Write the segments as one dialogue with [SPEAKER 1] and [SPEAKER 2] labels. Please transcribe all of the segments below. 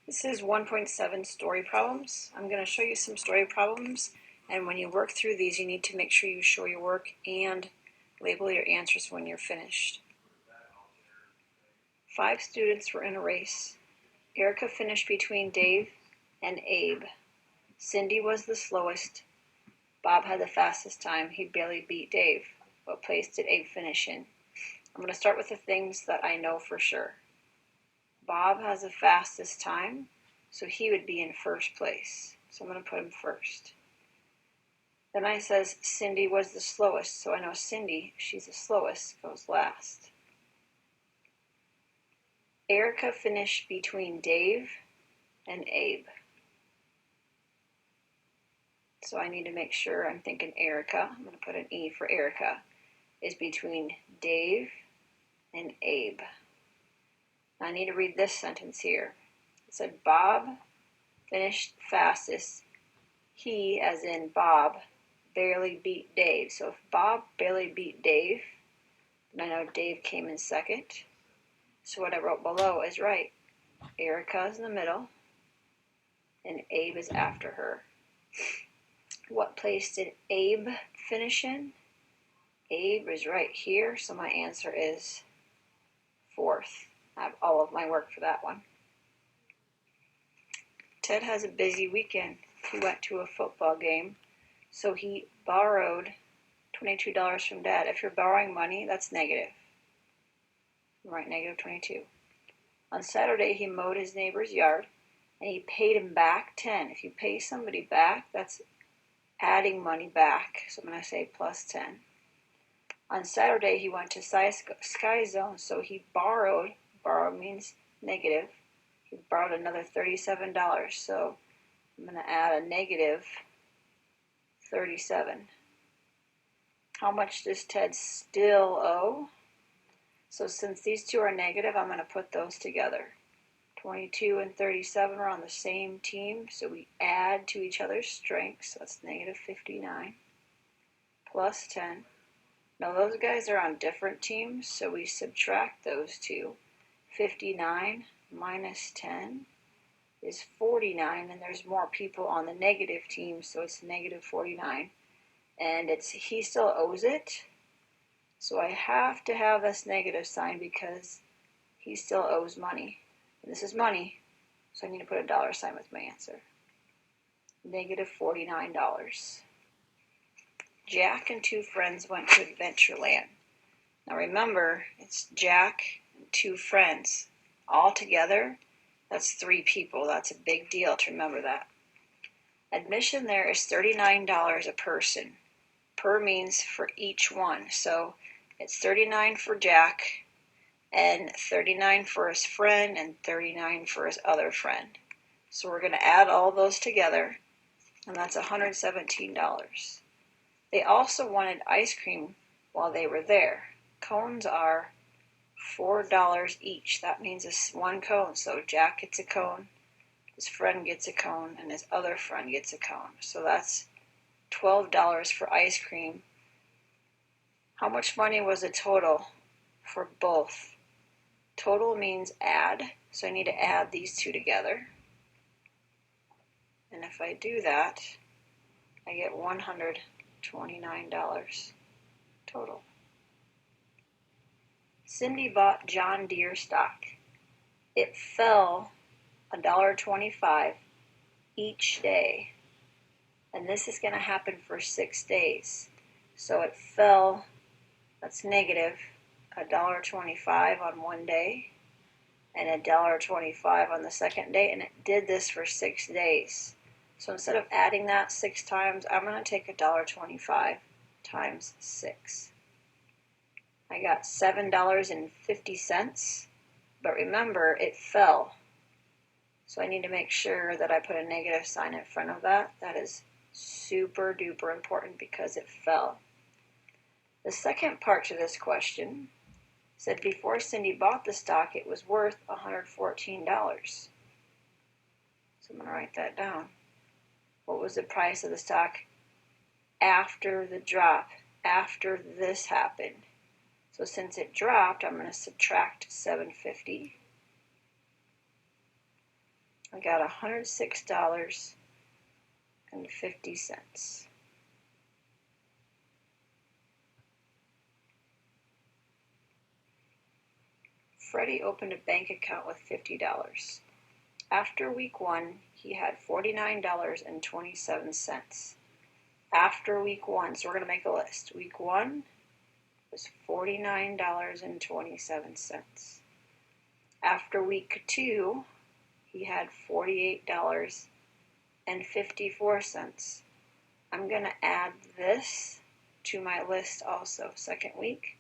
[SPEAKER 1] This is 1.7 story problems. I'm going to show you some story problems, and when you work through these, you need to make sure you show your work and label your answers when you're finished. 5 students were in a race. Erica finished between Dave and Abe. Cindy was the slowest. Bob had the fastest time. He barely beat Dave. What place did Abe finish in? I'm going to start with the things that I know for sure. Bob has the fastest time, so he would be in first place. So I'm going to put him first. Then I says Cindy was the slowest, so I know Cindy, she's the slowest, goes last. Erica finished between Dave and Abe. So I need to make sure I'm thinking Erica, I'm going to put an E for Erica, is between Dave and Abe. I need to read this sentence here. It said Bob finished fastest. He, as in Bob, barely beat Dave. So if Bob barely beat Dave, then I know Dave came in second. So what I wrote below is right. Erica is in the middle, and Abe is after her. What place did Abe finish in? Abe is right here, so my answer is fourth. I have all of my work for that one. Ted has a busy weekend. He went to a football game, so he borrowed $22 from Dad. If you're borrowing money, that's negative. Right, negative 22. On Saturday, he mowed his neighbor's yard, and he paid him back 10. If you pay somebody back, that's adding money back. So I'm going to say plus 10. On Saturday, he went to Sky Zone, so he borrowed means negative. He borrowed another $37, so I'm going to add a negative 37. How much does Ted still owe? So since these two are negative, I'm going to put those together. 22 and 37 are on the same team, so we add to each other's strengths. So that's negative 59 plus 10. Now those guys are on different teams, so we subtract those two. 59 minus 10 is 49, and there's more people on the negative team, so it's negative 49. And he still owes it, so I have to have this negative sign because he still owes money. And this is money, so I need to put a dollar sign with my answer. Negative $49. Jack and 2 friends went to Adventureland. Now remember, it's Jack and 2 friends. All together, that's 3 people. That's a big deal to remember that. Admission there is $39 a person. Per means for each one. So it's $39 for Jack, and $39 for his friend, and $39 for his other friend. So we're going to add all those together, and that's $117. They also wanted ice cream while they were there. Cones are $4 each. That means it's 1 cone. So Jack gets a cone, his friend gets a cone, and his other friend gets a cone. So that's $12 for ice cream. How much money was the total for both? Total means add, so I need to add these two together. And if I do that, I get $129 total. Cindy bought John Deere stock. It fell $1.25 each day. And this is going to happen for 6 days. So it fell, that's negative, $1.25 on one day and $1.25 on the second day, and it did this for 6 days. So instead of adding that 6 times, I'm going to take $1.25 times 6. I got $7.50, but remember, it fell. So I need to make sure that I put a negative sign in front of that. That is super duper important because it fell. The second part to this question said before Cindy bought the stock, it was worth $114. So I'm going to write that down. What was the price of the stock after the drop, after this happened? So since it dropped, I'm going to subtract $7.50. I got $106.50. Freddie opened a bank account with $50. After week 1, he had $49.27. After week 1, so we're going to make a list. Week 1 was $49.27. After week 2, he had $48.54. I'm going to add this to my list also. Second week,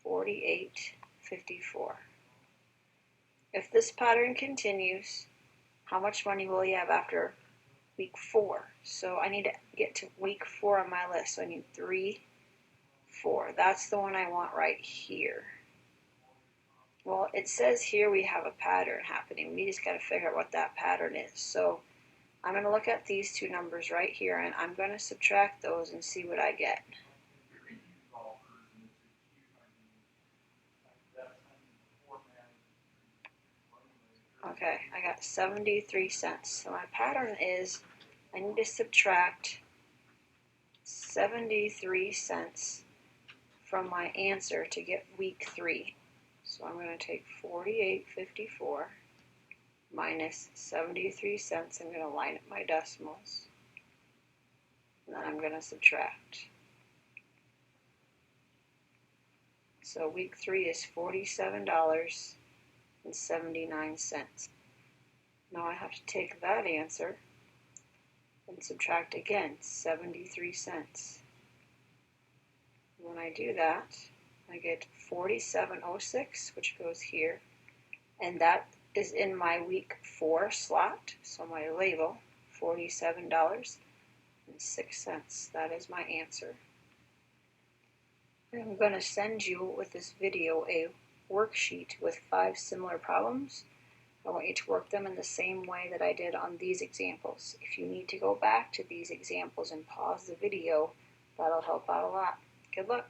[SPEAKER 1] $48.54. If this pattern continues, how much money will you have after week 4? So I need to get to week 4 on my list. So I need 3, 4. That's the one I want right here. Well, it says here we have a pattern happening. We just got to figure out what that pattern is. So I'm going to look at these two numbers right here, and I'm going to subtract those and see what I get. Okay, I got 73 cents. So my pattern is I need to subtract 73 cents from my answer to get week 3. So I'm going to take 48.54 minus 73 cents. I'm going to line up my decimals. And then I'm going to subtract. So week 3 is $47.79. Now I have to take that answer and subtract again 73 cents. When I do that, I get 47.06, which goes here, and that is in my week 4 slot, so my label, $47.06. That is my answer. I'm going to send you with this video a worksheet with 5 similar problems. I want you to work them in the same way that I did on these examples. If you need to go back to these examples and pause the video, that'll help out a lot. Good luck.